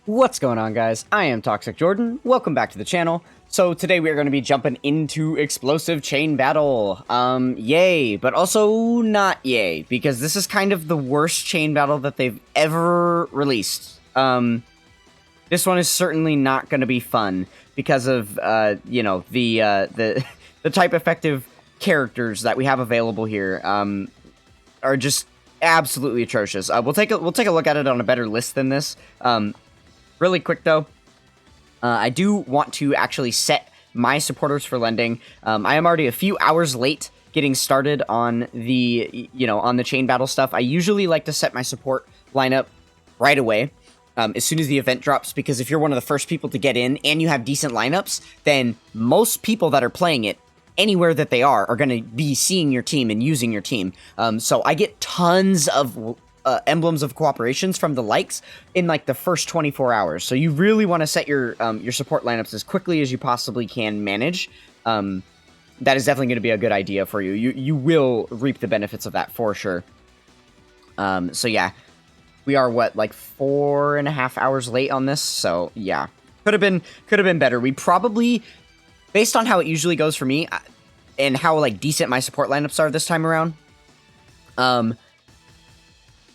What's going on, guys? I am Toxic Jordan. Welcome back to the channel. So today we are going to be jumping into Explosive Chain Battle. Yay, but also not yay, because this is kind of the worst chain battle that they've ever released. This one is certainly not going to be fun because of, the type effective characters that we have available here, are just absolutely atrocious. We'll take a look at it on a better list than this. Really quick, though, I do want to actually set my supporters for lending. I am already a few hours late getting started on the, on the chain battle stuff. I usually like to set my support lineup right away, as soon as the event drops, because if you're one of the first people to get in and you have decent lineups, then most people that are playing it, anywhere that they are going to be seeing your team and using your team. So I get tons of emblems of cooperations from the likes in like the first 24 hours. So you really want to set your support lineups as quickly as you possibly can manage. That is definitely going to be a good idea for you. You will reap the benefits of that for sure. So yeah, we are like 4.5 hours late on this. So yeah, could have been better. We probably, based on how it usually goes for me and how like decent my support lineups are this time around,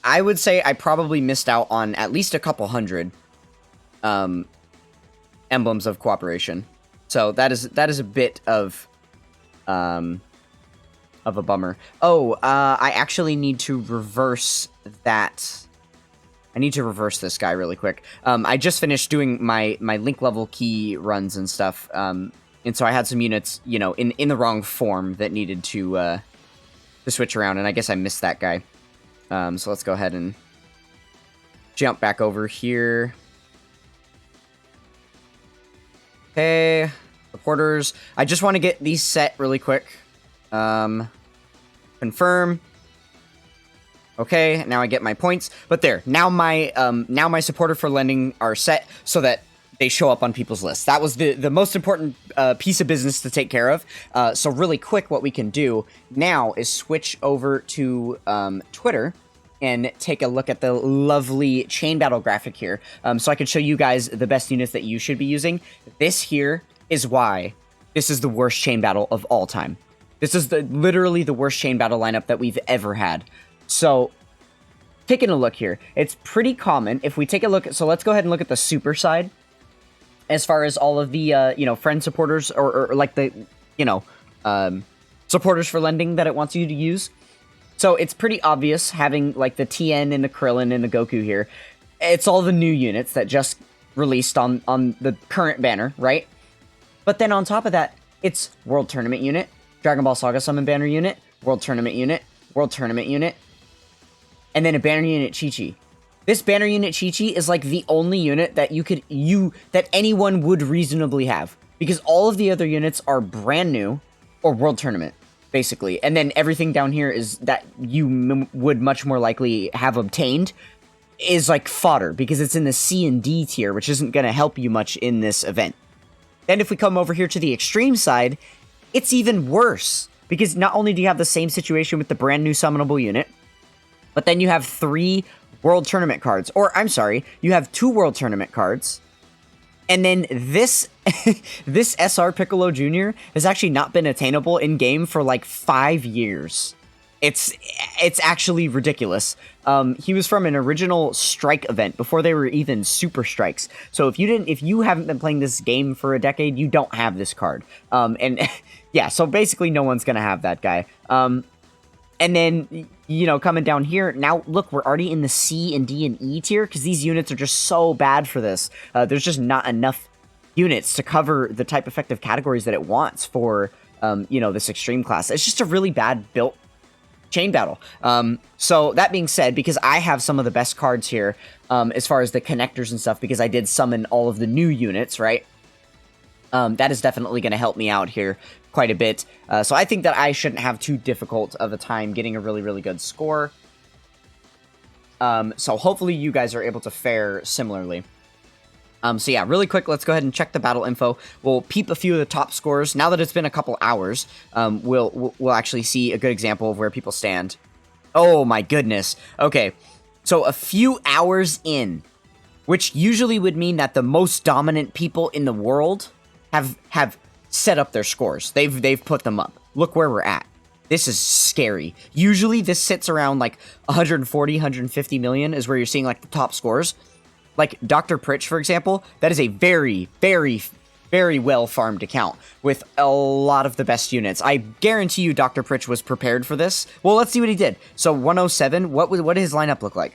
I would say I probably missed out on at least a couple hundred emblems of cooperation. So that is a bit of a bummer. Oh, I actually need to reverse that. I need to reverse this guy really quick. I just finished doing my link level key runs and stuff, and so I had some units, in the wrong form that needed to switch around, and I guess I missed that guy. So let's go ahead and jump back over here. Okay, reporters. I just want to get these set really quick. Confirm. Okay, now I get my points. But there, now my supporter for lending are set so that they show up on people's lists. That was the most important piece of business to take care of. So really quick, what we can do now is switch over to Twitter and take a look at the lovely chain battle graphic here. So I can show you guys the best units that you should be using. This here is why this is the worst chain battle of all time. This is literally the worst chain battle lineup that we've ever had. So taking a look here, it's pretty common. If we take a look, so let's go ahead and look at the super side. As far as all of the, friend supporters or like the, supporters for lending that it wants you to use. So it's pretty obvious having like the TN and the Krillin and the Goku here. It's all the new units that just released on the current banner, right? But then on top of that, it's World Tournament unit, Dragon Ball Saga Summon banner unit, World Tournament unit, World Tournament unit, and then a banner unit Chi-Chi. This banner unit Chi-Chi is like the only unit that that anyone would reasonably have, because all of the other units are brand new or World Tournament, basically. And then everything down here is that you would much more likely have obtained is like fodder, because it's in the C and D tier, which isn't going to help you much in this event. Then if we come over here to the extreme side, it's even worse, because not only do you have the same situation with the brand new summonable unit, but then you have 3 World Tournament cards, or I'm sorry, you have 2 World Tournament cards, and then this this SR Piccolo Jr. has actually not been attainable in game for like 5 years. It's actually ridiculous. He was from an original Strike event before they were even Super Strikes. So if you haven't been playing this game for a decade, you don't have this card. And yeah, so basically no one's gonna have that guy. And then, coming down here, now, look, we're already in the C and D and E tier, because these units are just so bad for this. There's just not enough units to cover the type effective categories that it wants for, this extreme class. It's just a really bad built chain battle. So, that being said, because I have some of the best cards here, as far as the connectors and stuff, because I did summon all of the new units, right? That is definitely going to help me out here quite a bit. So I think that I shouldn't have too difficult of a time getting a really, really good score. So hopefully you guys are able to fare similarly. So yeah, really quick, let's go ahead and check the battle info. We'll peep a few of the top scores. Now that it's been a couple hours, we'll actually see a good example of where people stand. Oh my goodness. Okay, so a few hours in, which usually would mean that the most dominant people in the world have set up their scores. They've put them up. Look where we're at. This is scary. Usually this sits around like 140, 150 million is where you're seeing like the top scores. Like Dr. Pritch, for example, that is a very, very, very well farmed account with a lot of the best units. I guarantee you Dr. Pritch was prepared for this. Well, let's see what he did. So 107, what did his lineup look like?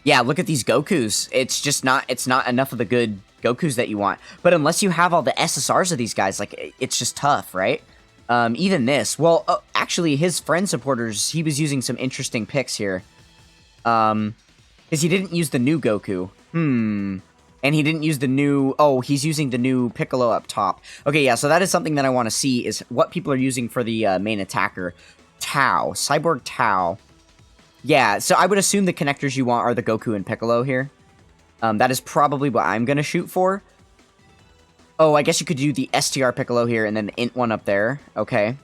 Yeah, look at these Gokus. It's not enough of the good Gokus that you want. But unless you have all the SSRs of these guys, like, it's just tough, right? Even this. Well, actually, his friend supporters, he was using some interesting picks here. Because he didn't use the new Goku. And he didn't use the new... Oh, he's using the new Piccolo up top. Okay, yeah, so that is something that I want to see, is what people are using for the main attacker. Tao. Cyborg Tao. Yeah, so I would assume the connectors you want are the Goku and Piccolo here. That is probably what I'm going to shoot for. Oh, I guess you could do the STR Piccolo here and then the int one up there. Okay.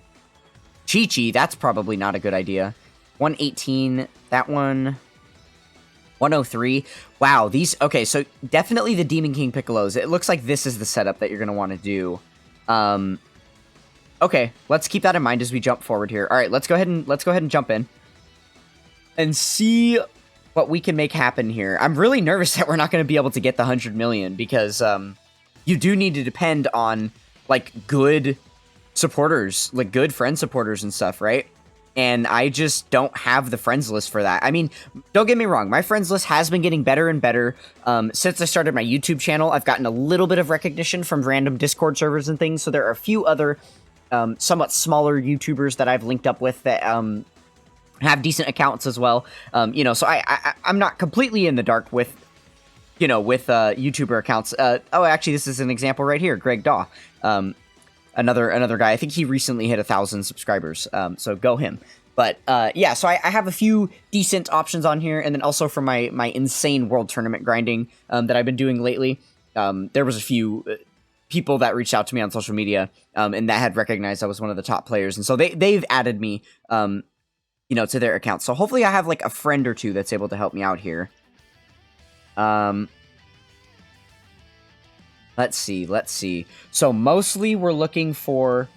Chi-Chi, that's probably not a good idea. 118, that one... 103. Wow, these... Okay, so definitely the Demon King Piccolos. It looks like this is the setup that you're going to want to do. Okay, let's keep that in mind as we jump forward here. All right, let's go ahead and jump in and see what we can make happen here. I'm really nervous that we're not going to be able to get the 100 million because you do need to depend on like good supporters, like good friend supporters and stuff, right? And I just don't have the friends list for that. I mean, don't get me wrong, my friends list has been getting better and better. Since I started my YouTube channel, I've gotten a little bit of recognition from random Discord servers and things, so there are a few other somewhat smaller YouTubers that I've linked up with that have decent accounts as well. You know, so I'm not completely in the dark with, you know, with YouTuber accounts. Oh, actually, this is an example right here, Greg Daw. Another guy. I think he recently hit 1,000 subscribers, so go him. But yeah, so I have a few decent options on here, and then also for my insane world tournament grinding that I've been doing lately, there was a few people that reached out to me on social media, and that had recognized I was one of the top players, and so they've added me, you know, to their account. So hopefully I have like a friend or two that's able to help me out here. Let's see. So mostly we're looking for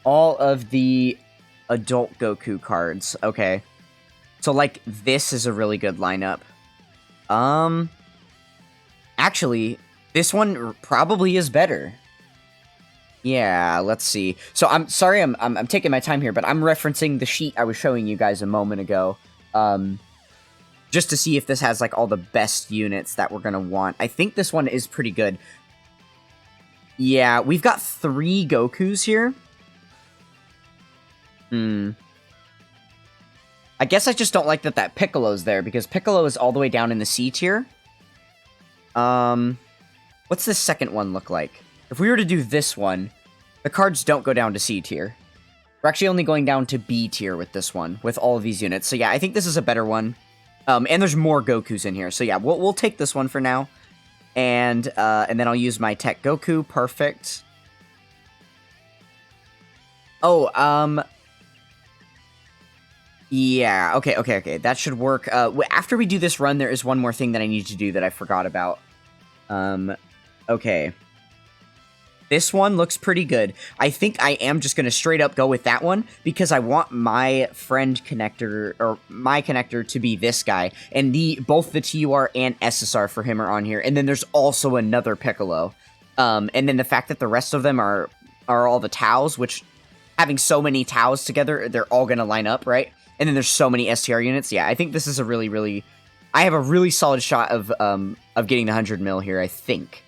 all of the adult Goku cards. Okay. So like this is a really good lineup. Actually, this one probably is better. Yeah, let's see. So I'm sorry I'm taking my time here, but I'm referencing the sheet I was showing you guys a moment ago. Just to see if this has, like, all the best units that we're gonna want. I think this one is pretty good. Yeah, we've got 3 Gokus here. I guess I just don't like that Piccolo's there, because Piccolo is all the way down in the C tier. What's this second one look like? If we were to do this one, the cards don't go down to C tier. We're actually only going down to B tier with this one, with all of these units. So yeah, I think this is a better one. And there's more Gokus in here. So yeah, we'll take this one for now. And then I'll use my Tech Goku. Perfect. Oh, yeah, okay. That should work. After we do this run, there is one more thing that I need to do that I forgot about. Okay. This one looks pretty good. I think I am just going to straight up go with that one because I want my friend connector, or my connector, to be this guy. And both the TUR and SSR for him are on here. And then there's also another Piccolo. And then the fact that the rest of them are all the Taos, which having so many Taos together, they're all going to line up, right? And then there's so many STR units. Yeah, I think this is a really... I have a really solid shot of getting the 100 mil here, I think.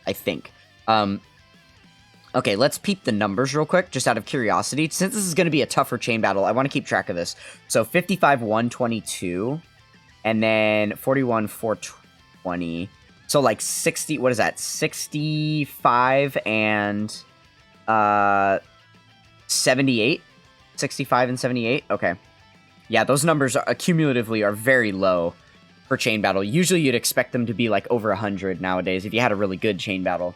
Okay, let's peep the numbers real quick, just out of curiosity. Since this is going to be a tougher chain battle, I want to keep track of this. So 55, 122, and then 41, 420. So like 60, what is that? 65 and 78? 65 and 78? Okay. Yeah, those numbers cumulatively are very low for chain battle. Usually you'd expect them to be like over 100 nowadays if you had a really good chain battle.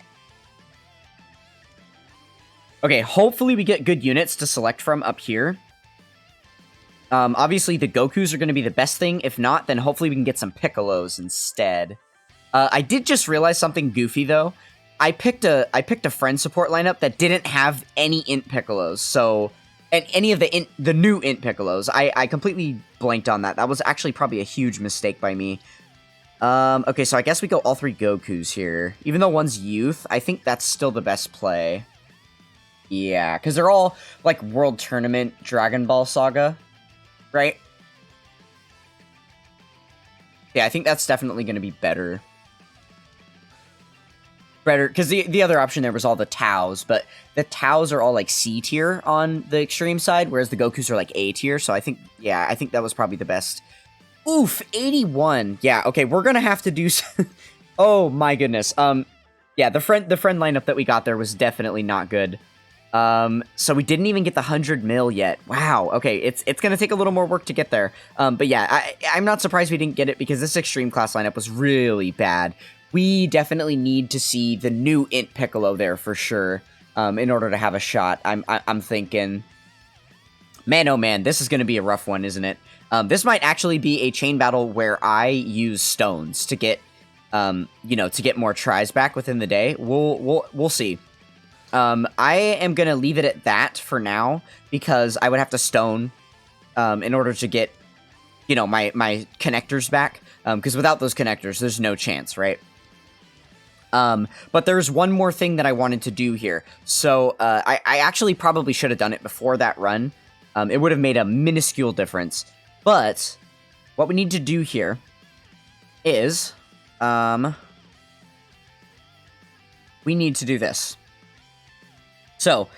Okay, hopefully we get good units to select from up here. Obviously, the Gokus are going to be the best thing. If not, then hopefully we can get some Piccolos instead. I did just realize something goofy, though. I picked a friend support lineup that didn't have any Int Piccolos, so... And any of the new Int Piccolos. I completely blanked on that. That was actually probably a huge mistake by me. Okay, so I guess we go all 3 Gokus here. Even though one's youth, I think that's still the best play. Yeah, because they're all, like, World Tournament Dragon Ball Saga, right? Yeah, I think that's definitely going to be better. Better, because the other option there was all the Taos, but the Taos are all, like, C tier on the extreme side, whereas the Gokus are, like, A tier, so I think that was probably the best. Oof, 81. Yeah, okay, we're gonna have to do... Oh, my goodness. Yeah, the friend lineup that we got there was definitely not good. So we didn't even get the 100 mil yet. Wow, okay, it's gonna take a little more work to get there. But yeah, I'm not surprised we didn't get it, because this extreme class lineup was really bad. We definitely need to see the new Int Piccolo there for sure, in order to have a shot. I'm thinking... Man, oh man, this is gonna be a rough one, isn't it? This might actually be a chain battle where I use stones to get, you know, to get more tries back within the day. We'll see. I am gonna leave it at that for now, because I would have to stone, in order to get, you know, my connectors back. Because without those connectors, there's no chance, right? But there's one more thing that I wanted to do here. So, I actually probably should have done it before that run. It would have made a minuscule difference. But, what we need to do here is, we need to do this. So,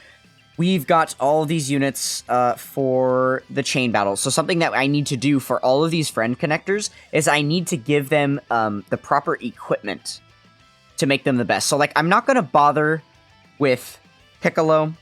we've got all of these units for the chain battle. So something that I need to do for all of these friend connectors is I need to give them the proper equipment to make them the best. So, like, I'm not going to bother with Piccolo,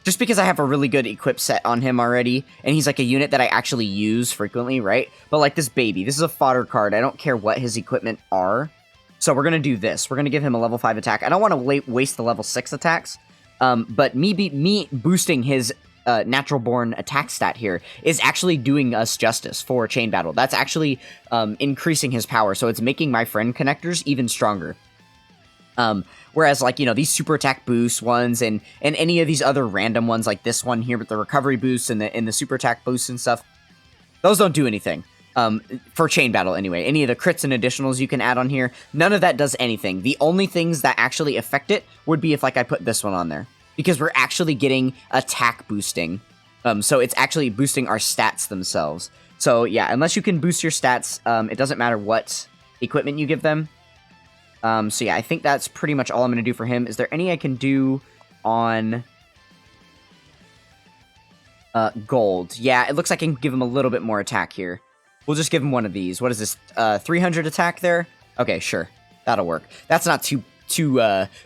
just because I have a really good equip set on him already, and he's like a unit that I actually use frequently, right? But like this baby, this is a fodder card. I don't care what his equipment are. So we're going to do this. We're going to give him a level 5 attack. I don't want to waste the level 6 attacks, but me boosting his natural born attack stat here is actually doing us justice for chain battle. That's actually increasing his power, so it's making my friend connectors even stronger. Whereas, like, you know, these super attack boost ones and any of these other random ones, like this one here with the recovery boosts and the super attack boosts and stuff, those don't do anything. For chain battle anyway. Any of the crits and additionals you can add on here, none of that does anything. The only things that actually affect it would be if, like, I put this one on there. Because we're actually getting attack boosting. So it's actually boosting our stats themselves. So yeah, unless you can boost your stats, it doesn't matter what equipment you give them. So yeah, I think that's pretty much all I'm going to do for him. Is there any I can do on gold? Yeah, it looks like I can give him a little bit more attack here. We'll just give him one of these. What is this? 300 attack there? Okay, sure. That'll work. That's not too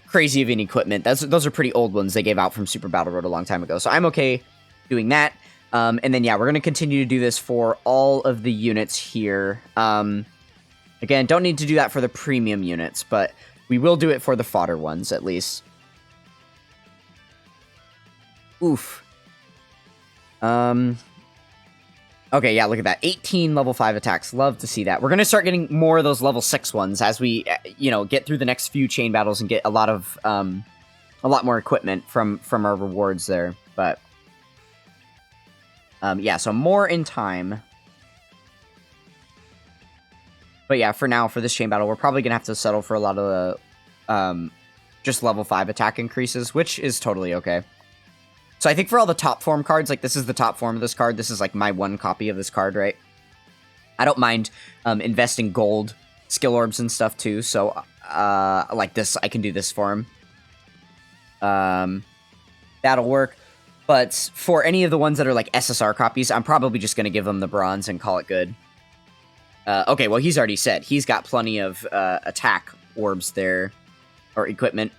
crazy of an equipment. Those are pretty old ones they gave out from Super Battle Road a long time ago. So I'm okay doing that. And then, yeah, we're going to continue to do this for all of the units here. Again, don't need to do that for the premium units, but we will do it for the fodder ones, at least. Oof. Okay, yeah, look at that. 18 level 5 attacks. Love to see that. We're going to start getting more of those level 6 ones as we, you know, get through the next few chain battles and get a lot more equipment from our rewards there. But, yeah, so more in time. But yeah, for now, for this chain battle, we're probably going to have to settle for a lot of the, just level 5 attack increases, which is totally okay. So I think for all the top form cards, like this is the top form of this card. This is like my one copy of this card, right? I don't mind investing gold skill orbs and stuff too. So like this, I can do this for him. That'll work. But for any of the ones that are like SSR copies, I'm probably just going to give him the bronze and call it good. Okay, well, he's already said. He's got plenty of attack orbs there, or equipment.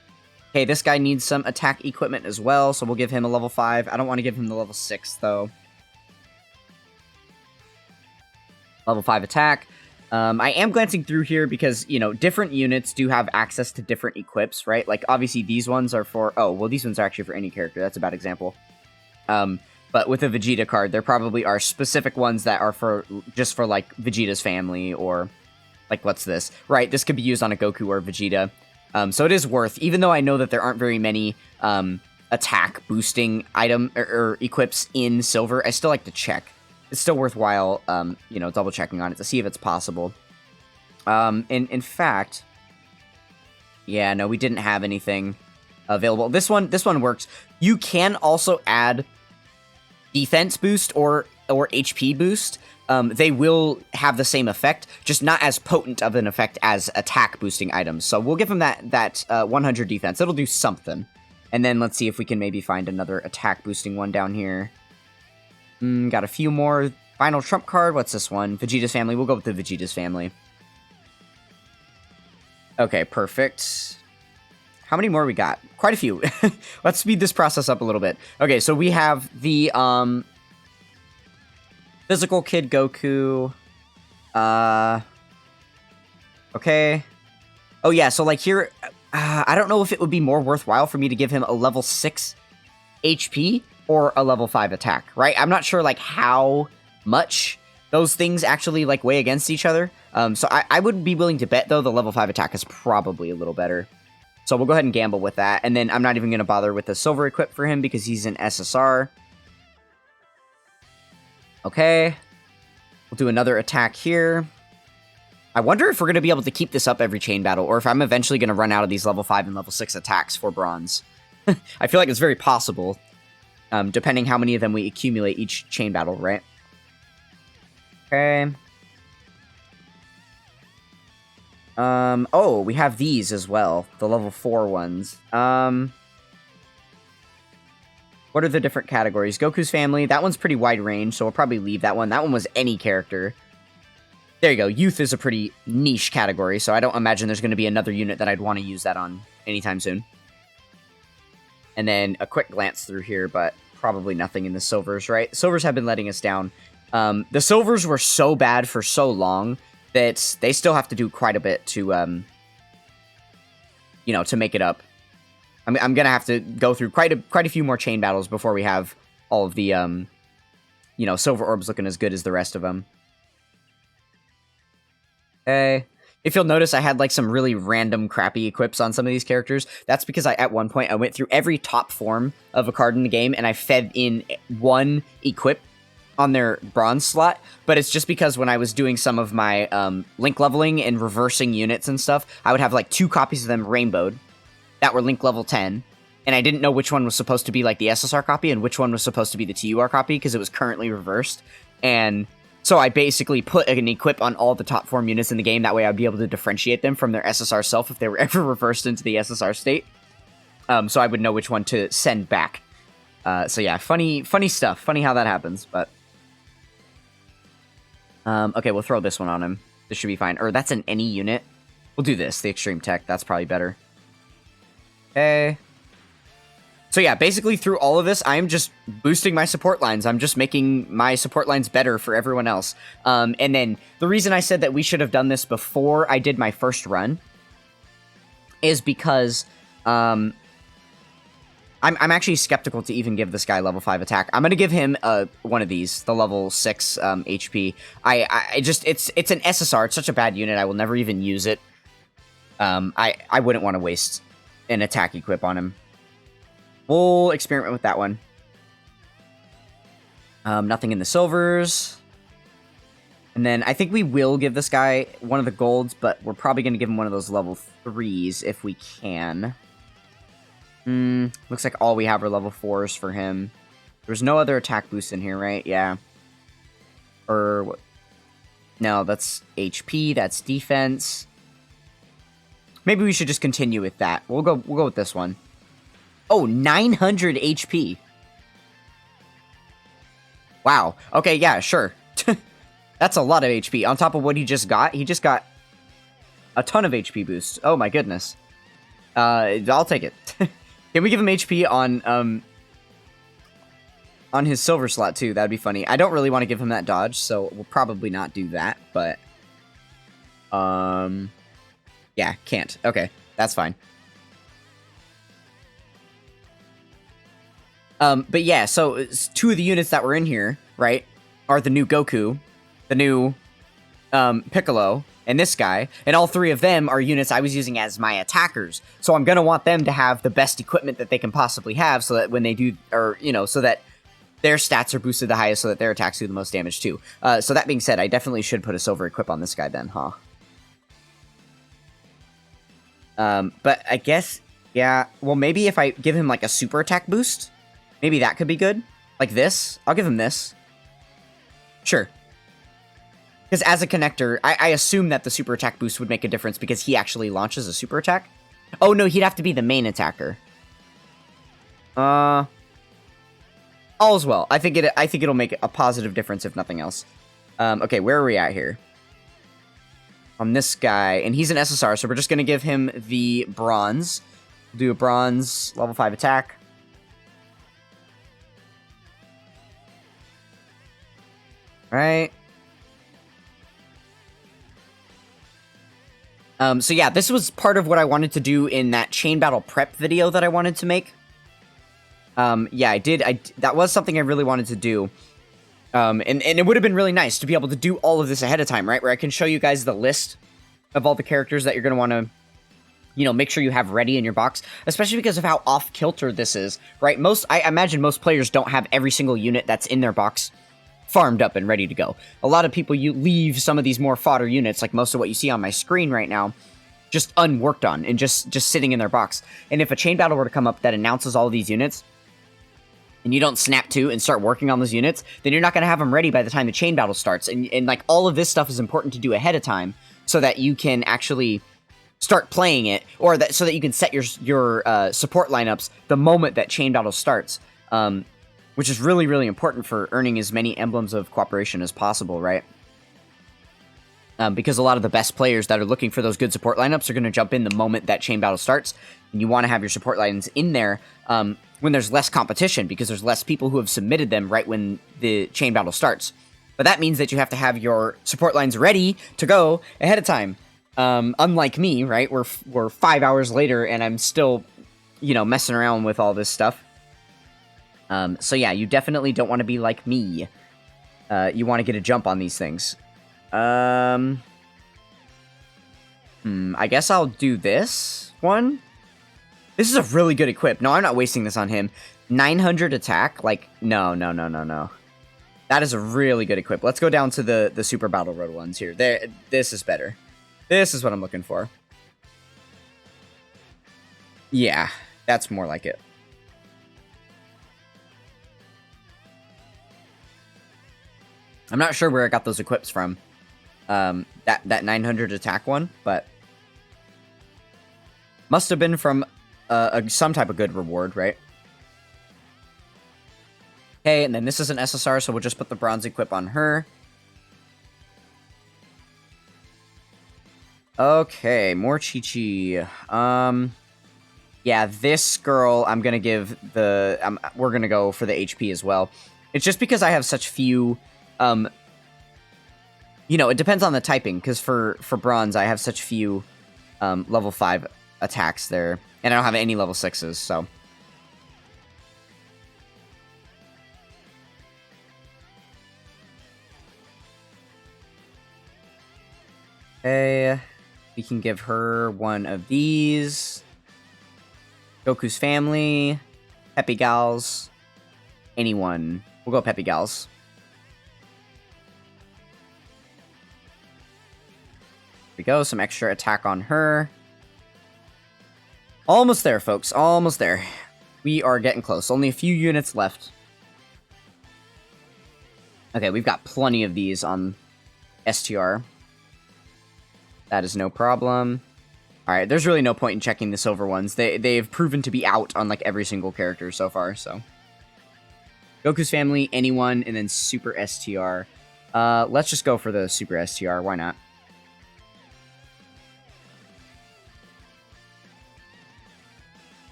Okay, this guy needs some attack equipment as well, so we'll give him a level 5. I don't want to give him the level 6, though. Level 5 attack. I am glancing through here because, you know, different units do have access to different equips, right? Like, obviously, these ones are for... Oh, well, these ones are actually for any character. That's a bad example. But But with a Vegeta card, there probably are specific ones that are for just for like Vegeta's family, or like, what's this? Right, this could be used on a Goku or Vegeta. So it is worth, even though I know that there aren't very many attack boosting item or equips in Silver, I still like to check. It's still worthwhile, you know, double checking on it to see if it's possible. In fact, yeah, no, we didn't have anything available. This one works. You can also add defense boost or HP boost. They will have the same effect, just not as potent of an effect as attack boosting items. So we'll give him that 100 defense. It'll do something. And then let's see if we can maybe find another attack boosting one down here. Got a few more. Final trump card. What's this one? Vegeta's family. We'll go with the Vegeta's family. Okay, perfect. How many more we got? Quite a few. Let's speed this process up a little bit. Okay, so we have the physical Kid Goku. Okay. Oh yeah, so like here, I don't know if it would be more worthwhile for me to give him a level 6 HP or a level 5 attack, right? I'm not sure like how much those things actually like weigh against each other. So I would be willing to bet though the level 5 attack is probably a little better. So we'll go ahead and gamble with that. And then I'm not even going to bother with the silver equip for him because he's an SSR. Okay. We'll do another attack here. I wonder if we're going to be able to keep this up every chain battle, or if I'm eventually going to run out of these level 5 and level 6 attacks for bronze. I feel like it's very possible, depending how many of them we accumulate each chain battle, right? Okay. Oh, we have these as well, the level 4 ones. What are the different categories? Goku's family, that one's pretty wide range, so we'll probably leave that one. That one was any character. There you go. Youth is a pretty niche category, so I don't imagine there's going to be another unit that I'd want to use that on anytime soon. And then a quick glance through here, but probably nothing in the silvers, right? Silvers have been letting us down. The silvers were so bad for so long that they still have to do quite a bit to, you know, to make it up. I'm going to have to go through quite a few more chain battles before we have all of the, you know, silver orbs looking as good as the rest of them. Okay. If you'll notice, I had like some really random crappy equips on some of these characters. That's because at one point I went through every top form of a card in the game and I fed in one equip on their bronze slot, but it's just because when I was doing some of my link leveling and reversing units and stuff, I would have like 2 copies of them rainbowed that were link level 10, and I didn't know which one was supposed to be like the SSR copy and which one was supposed to be the TUR copy because it was currently reversed. And so I basically put an equip on all the top form units in the game. That way I'd be able to differentiate them from their SSR self if they were ever reversed into the SSR state. So I would know which one to send back. So yeah, funny stuff. Funny how that happens, but... okay, we'll throw this one on him. This should be fine. Or that's an any unit. We'll do this, the extreme tech. That's probably better. Okay. So yeah, basically through all of this, I'm just boosting my support lines. I'm just making my support lines better for everyone else. And then the reason I said that we should have done this before I did my first run is because I'm actually skeptical to even give this guy level 5 attack. I'm gonna give him one of these, the level 6 HP. I just it's an SSR. It's such a bad unit. I will never even use it. I wouldn't want to waste an attack equip on him. We'll experiment with that one. Nothing in the silvers. And then I think we will give this guy one of the golds, but we're probably going to give him one of those level 3s if we can. Looks like all we have are level 4s for him. There's no other attack boost in here, right? Yeah. Or what? No, that's HP, that's defense. Maybe we should just continue with that. We'll go with this one. Oh, 900 HP. Wow. Okay, yeah, sure. That's a lot of HP. On top of what he just got a ton of HP boost. Oh my goodness. I'll take it. Can we give him HP on his silver slot too? That'd be funny. I don't really want to give him that dodge, so we'll probably not do that, but yeah, can't. Okay, that's fine. But yeah, so two of the units that were in here, right, are the new Goku, the new Piccolo, and this guy, and all three of them are units I was using as my attackers. So I'm gonna want them to have the best equipment that they can possibly have, so that when they do, or so that their stats are boosted the highest, so that their attacks do the most damage too. So that being said, I definitely should put a silver equip on this guy then, huh? But I guess, yeah, well, maybe if I give him like a super attack boost, maybe that could be good. Like this, I'll give him this. Sure. Because as a connector, I assume that the super attack boost would make a difference because he actually launches a super attack. Oh no, he'd have to be the main attacker. All's well. I think it'll make a positive difference if nothing else. Okay, where are we at here? On this guy, and he's an SSR, so we're just gonna give him the bronze. We'll do a bronze level 5 attack. Right. So yeah, this was part of what I wanted to do in that chain battle prep video that I wanted to make. Yeah, I did. That was something I really wanted to do. And it would have been really nice to be able to do all of this ahead of time, right? Where I can show you guys the list of all the characters that you're going to want to, make sure you have ready in your box, especially because of how off-kilter this is, right? I imagine most players don't have every single unit that's in their box farmed up and ready to go. A lot of people, you leave some of these more fodder units, like most of what you see on my screen right now, just unworked on and just sitting in their box. And if a chain battle were to come up that announces all of these units, and you don't snap to and start working on those units, then you're not going to have them ready by the time the chain battle starts. And like all of this stuff is important to do ahead of time so that you can actually start playing it, or so that you can set your support lineups the moment that chain battle starts. Which is really, really important for earning as many emblems of cooperation as possible, right? Because a lot of the best players that are looking for those good support lineups are going to jump in the moment that chain battle starts, and you want to have your support lines in there when there's less competition, because there's less people who have submitted them right when the chain battle starts. But that means that you have to have your support lines ready to go ahead of time. Unlike me, right? We're 5 hours later, and I'm still, messing around with all this stuff. So yeah, you definitely don't want to be like me. You want to get a jump on these things. I guess I'll do this one. This is a really good equip. No, I'm not wasting this on him. 900 attack? Like, no. That is a really good equip. Let's go down to the Super Battle Road ones here. This is better. This is what I'm looking for. Yeah, that's more like it. I'm not sure where I got those equips from. That 900 attack one, but must have been from some type of good reward, right? Okay, and then this is an SSR, so we'll just put the bronze equip on her. Okay, more Chi-Chi. Yeah, this girl, I'm gonna give we're gonna go for the HP as well. It's just because I have such few, it depends on the typing, because for bronze, I have such few level 5 attacks there, and I don't have any level 6s, so. Okay, we can give her one of these. Goku's family, Peppy Gals, anyone. We'll go Peppy Gals. There we go, some extra attack on her. Almost there, folks, almost there. We are getting close, only a few units left. Okay, we've got plenty of these on STR. That is no problem. Alright, there's really no point in checking the silver ones. They've proven to be out on like every single character so far, so. Goku's family, anyone, and then Super STR. Let's just go for the Super STR, why not?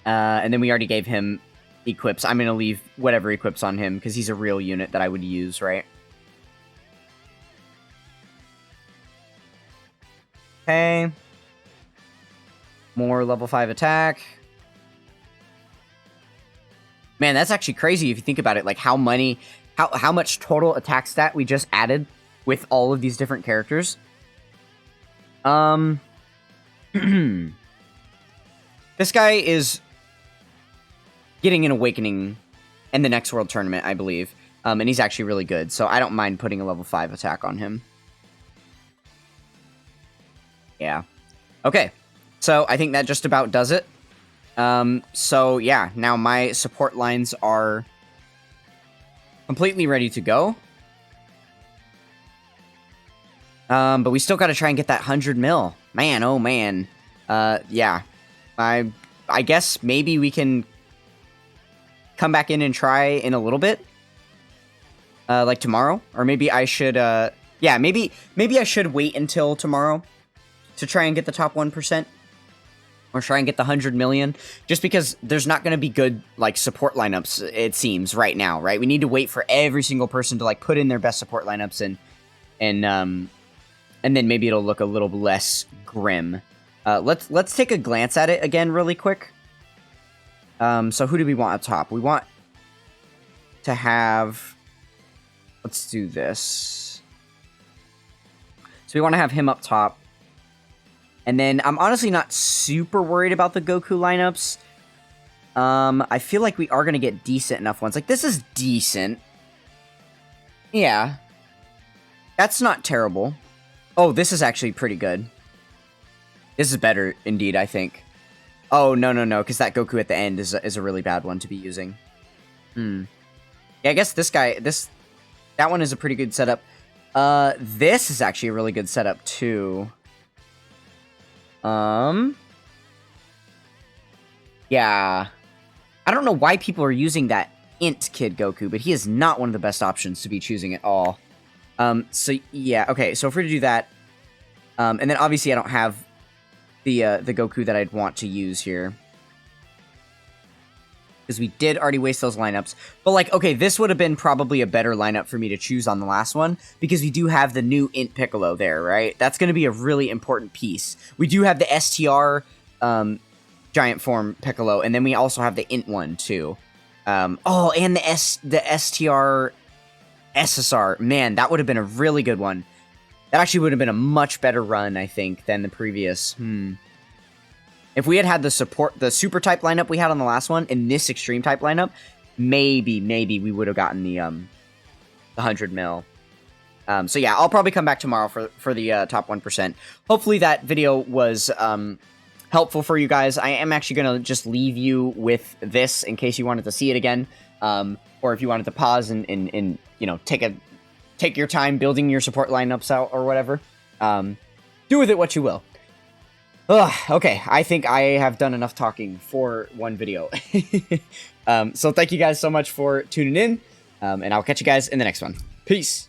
And then we already gave him equips. I'm going to leave whatever equips on him, because he's a real unit that I would use, right? Okay. More level 5 attack. Man, that's actually crazy if you think about it. Like how much total attack stat we just added with all of these different characters. This guy is getting an awakening in the next World Tournament, I believe. And he's actually really good, so I don't mind putting a level 5 attack on him. Yeah. Okay, so I think that just about does it. So yeah, now my support lines are completely ready to go. But we still gotta try and get that 100 mil. Man, oh man. Yeah. I guess maybe we can come back in and try in a little bit. Like tomorrow. Or maybe I should, yeah, maybe I should wait until tomorrow to try and get the top 1%. Or try and get the 100 million. Just because there's not going to be good, like, support lineups, it seems, right now, right? We need to wait for every single person to, like, put in their best support lineups and then maybe it'll look a little less grim. Let's take a glance at it again really quick. So who do we want up top? We want to have... Let's do this. So we want to have him up top. And then I'm honestly not super worried about the Goku lineups. I feel like we are going to get decent enough ones. Like, this is decent. Yeah. That's not terrible. Oh, this is actually pretty good. This is better, indeed, I think. Oh, no, because that Goku at the end is a really bad one to be using. Yeah, I guess this guy, that one is a pretty good setup. This is actually a really good setup, too. Yeah. I don't know why people are using that Int Kid Goku, but he is not one of the best options to be choosing at all. So, yeah, okay, so if we're to do that, and then obviously I don't have the Goku that I'd want to use here. Because we did already waste those lineups. But, like, okay, this would have been probably a better lineup for me to choose on the last one, because we do have the new Int Piccolo there, right? That's going to be a really important piece. We do have the STR Giant Form Piccolo, and then we also have the Int one, too. Oh, and the STR SSR. Man, that would have been a really good one. That actually would have been a much better run, I think, than the previous. If we had the super type lineup we had on the last one, in this extreme type lineup, maybe we would have gotten the 100 mil. So yeah, I'll probably come back tomorrow for the top 1%. Hopefully that video was helpful for you guys. I am actually going to just leave you with this in case you wanted to see it again. Or if you wanted to pause and you know, take your time building your support lineups out or whatever. Do with it what you will. Okay, I think I have done enough talking for one video. So thank you guys so much for tuning in, and I'll catch you guys in the next one. Peace!